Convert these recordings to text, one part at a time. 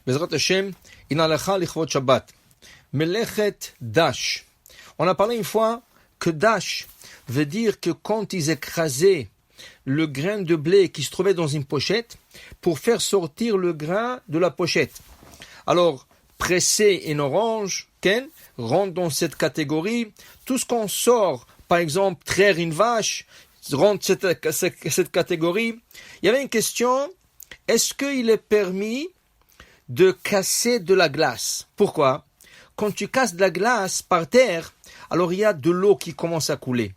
Bezrat Hashem, in halacha lichvot Shabbat. Melechet dash. On a parlé une fois que dash veut dire que quand ils écrasaient le grain de blé qui se trouvait dans une pochette pour faire sortir le grain de la pochette. Alors, presser une orange, Ken, rentre dans cette catégorie. Tout ce qu'on sort, par exemple, traire une vache, rentre cette catégorie. Il y avait une question, est-ce qu'il est permis de casser de la glace? Pourquoi? Quand tu casses de la glace par terre, alors il y a de l'eau qui commence à couler.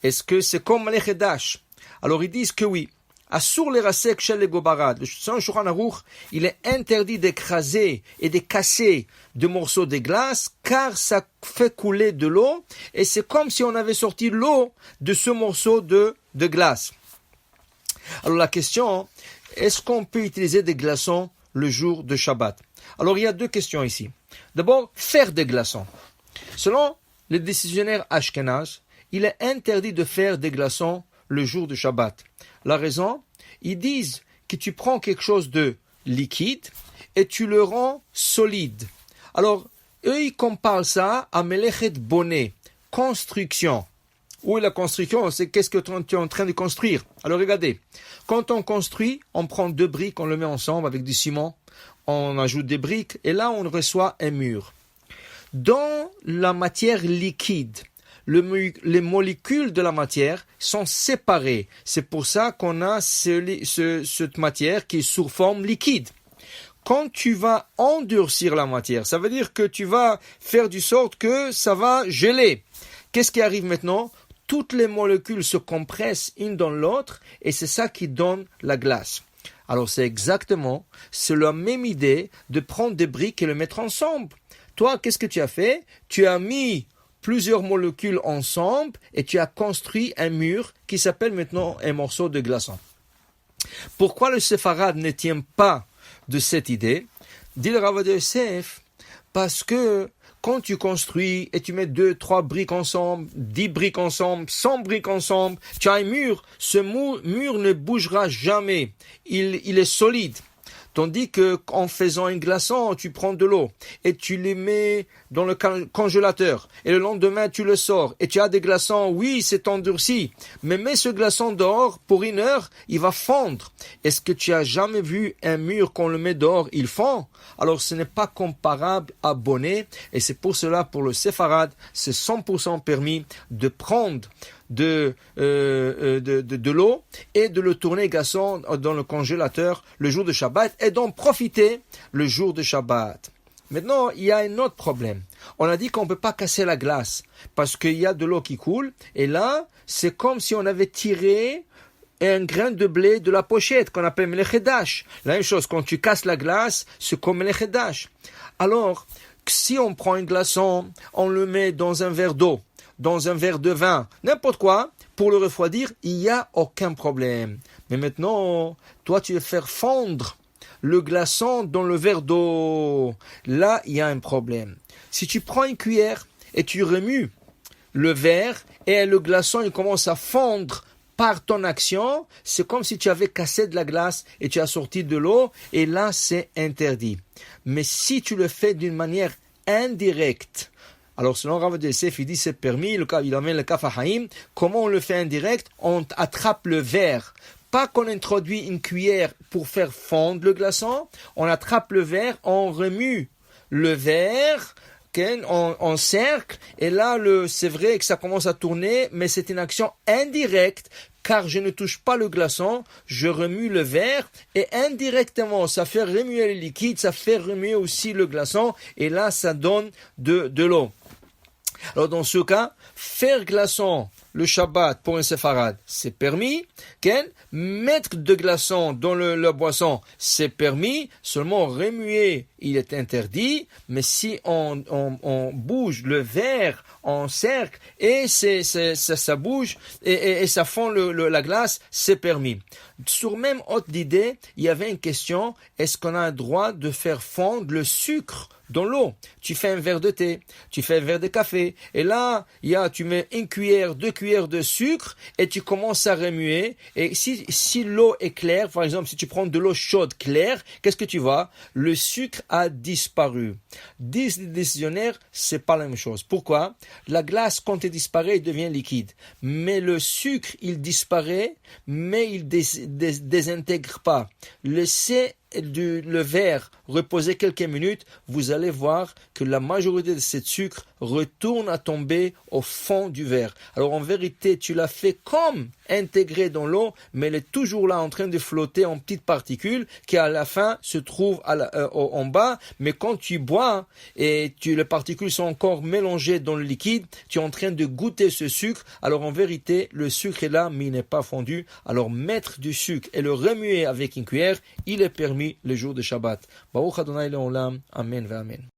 Est-ce que c'est comme Melechet dash? Alors ils disent que oui. Asur lerasek shel legobarad. Le Shulchan Aruch, il est interdit d'écraser et de casser de morceaux de glace car ça fait couler de l'eau et c'est comme si on avait sorti l'eau de ce morceau de glace. Alors la question, est-ce qu'on peut utiliser des glaçons le jour de Shabbat? Alors il y a deux questions ici. D'abord, faire des glaçons. Selon les décisionnaires Ashkenaz, il est interdit de faire des glaçons le jour de Shabbat. La raison, ils disent que tu prends quelque chose de liquide et tu le rends solide. Alors, eux, ils comparent ça à Melechet Boné, construction. Où est la construction? C'est qu'est-ce que tu es en train de construire. Alors regardez, quand on construit, on prend deux briques, on le met ensemble avec du ciment, on ajoute des briques et là on reçoit un mur. Dans la matière liquide, les molécules de la matière sont séparées. C'est pour ça qu'on a cette matière qui est sous forme liquide. Quand tu vas endurcir la matière, ça veut dire que tu vas faire du sorte que ça va geler. Qu'est-ce qui arrive maintenant? Toutes les molécules se compressent une dans l'autre et c'est ça qui donne la glace. Alors c'est la même idée de prendre des briques et les mettre ensemble. Toi, qu'est-ce que tu as fait? Tu as mis plusieurs molécules ensemble et tu as construit un mur qui s'appelle maintenant un morceau de glaçon. Pourquoi le séfarade ne tient pas de cette idée? Dit le Rav Yosef, parce que quand tu construis et tu mets 2, 3 briques ensemble, 10 briques ensemble, 100 briques ensemble, tu as un mur, ce mur ne bougera jamais, il est solide. Tandis que en faisant un glaçon, tu prends de l'eau et tu les mets dans le congélateur et le lendemain tu le sors et tu as des glaçons, oui c'est endurci, mais mets ce glaçon dehors pour 1 heure, il va fondre. Est-ce que tu as jamais vu un mur qu'on le met dehors, il fond? Alors ce n'est pas comparable à bonnet et c'est pour cela pour le séfarade, c'est 100% permis de prendre de l'eau et de le tourner glaçon dans le congélateur le jour de Shabbat et d'en profiter le jour de Shabbat. Maintenant, il y a un autre problème. On a dit qu'on ne peut pas casser la glace parce qu'il y a de l'eau qui coule et là, c'est comme si on avait tiré un grain de blé de la pochette qu'on appelle Melechet dash. La même chose, quand tu casses la glace, c'est comme Melechet dash. Alors, si on prend un glaçon, on le met dans un verre d'eau, dans un verre de vin, n'importe quoi, pour le refroidir, il n'y a aucun problème. Mais maintenant, toi, tu veux faire fondre le glaçon dans le verre d'eau. Là, il y a un problème. Si tu prends une cuillère et tu remues le verre et le glaçon, il commence à fondre par ton action, c'est comme si tu avais cassé de la glace et tu as sorti de l'eau et là, c'est interdit. Mais si tu le fais d'une manière indirecte, alors selon Rav Yosef, il dit c'est permis, il amène le Kaf HaHaim. Comment on le fait indirect? On attrape le verre. Pas qu'on introduit une cuillère pour faire fondre le glaçon, on attrape le verre, on remue le verre en cercle, et là c'est vrai que ça commence à tourner, mais c'est une action indirecte, car je ne touche pas le glaçon, je remue le verre, et indirectement, ça fait remuer le liquide, ça fait remuer aussi le glaçon, et là, ça donne de l'eau. Alors dans ce cas, faire glaçon le Shabbat pour un séfarade, c'est permis. Mettre de glaçons dans la boisson, c'est permis. Seulement remuer, il est interdit. Mais si on bouge le verre en cercle et ça bouge et ça fond la glace, c'est permis. Sur même autre idée, il y avait une question, est-ce qu'on a le droit de faire fondre le sucre dans l'eau? Tu fais un verre de thé, tu fais un verre de café, et là, tu mets 1 cuillère, 2 cuillères cuillère de sucre et tu commences à remuer. Et si l'eau est claire, par exemple, si tu prends de l'eau chaude claire, qu'est-ce que tu vois? Le sucre a disparu. Disent les décisionnaires, c'est pas la même chose. Pourquoi? La glace, quand elle disparaît, elle devient liquide. Mais le sucre, il disparaît, mais il désintègre pas. Laissez le verre reposer quelques minutes, vous allez voir que la majorité de ce sucre retourne à tomber au fond du verre. Alors en vérité, tu l'as fait comme intégré dans l'eau, mais elle est toujours là en train de flotter en petites particules qui à la fin se trouvent en bas. Mais quand tu bois et les particules sont encore mélangées dans le liquide, tu es en train de goûter ce sucre. Alors en vérité, le sucre est là, mais il n'est pas fondu. Alors mettre du sucre et le remuer avec une cuillère, il est permis le jour de Shabbat. Baruch Adonai Leolam. Amen ve Amen.